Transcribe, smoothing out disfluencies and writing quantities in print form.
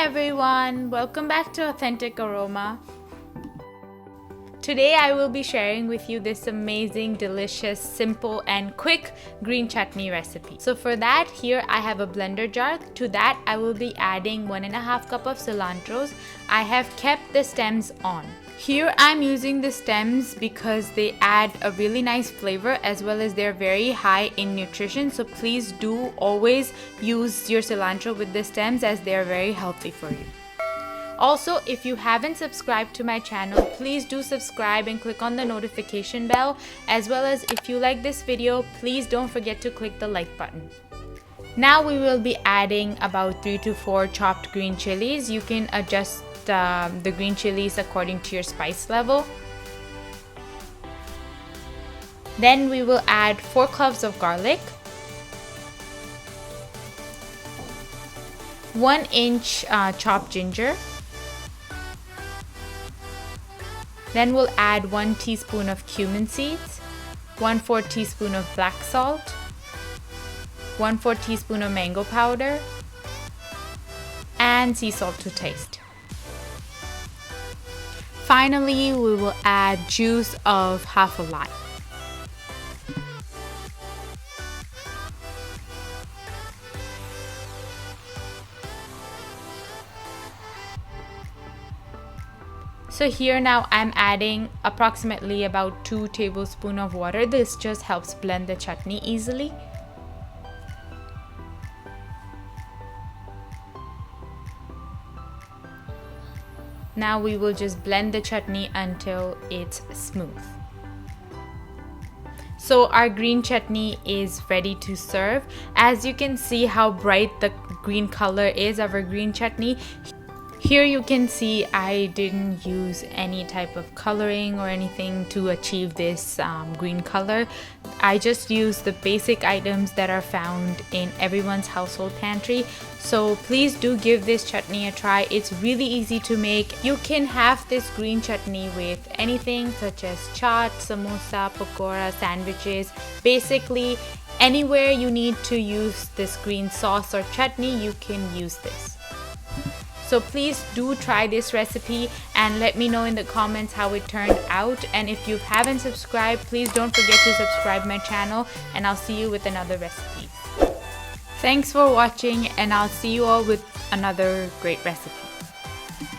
everyone, welcome back to Authentic Aroma. Today I will be sharing with you this amazing, delicious, simple and quick green chutney recipe. So for that, here I have a blender jar. To that I will be adding 1.5 cup of cilantros. I have kept the stems on. Here I'm using the stems because they add a really nice flavor as well as they're very high in nutrition. So please do always use your cilantro with the stems as they're very healthy for you. Also, if you haven't subscribed to my channel, please do subscribe and click on the notification bell. As well as if you like this video, please don't forget to click the like button. Now we will be adding about 3 to 4 chopped green chilies. You can adjust the green chilies according to your spice level. Then we will add 4 cloves of garlic, 1 inch chopped ginger. Then we'll add 1 teaspoon of cumin seeds, 1/4 teaspoon of black salt, 1/4 teaspoon of mango powder, and sea salt to taste. Finally, we will add juice of half a lime. So here now I'm adding approximately about 2 tablespoons of water. This just helps blend the chutney easily. Now we will just blend the chutney until it's smooth. So our green chutney is ready to serve. As you can see how bright the green color is of our green chutney. Here you can see I didn't use any type of coloring or anything to achieve this green color. I just used the basic items that are found in everyone's household pantry. So please do give this chutney a try. It's really easy to make. You can have this green chutney with anything such as chaat, samosa, pakora, sandwiches. Basically, anywhere you need to use this green sauce or chutney, you can use this. So please do try this recipe and let me know in the comments how it turned out. And if you haven't subscribed, please don't forget to subscribe my channel, and I'll see you with another recipe. Thanks for watching, and I'll see you all with another great recipe.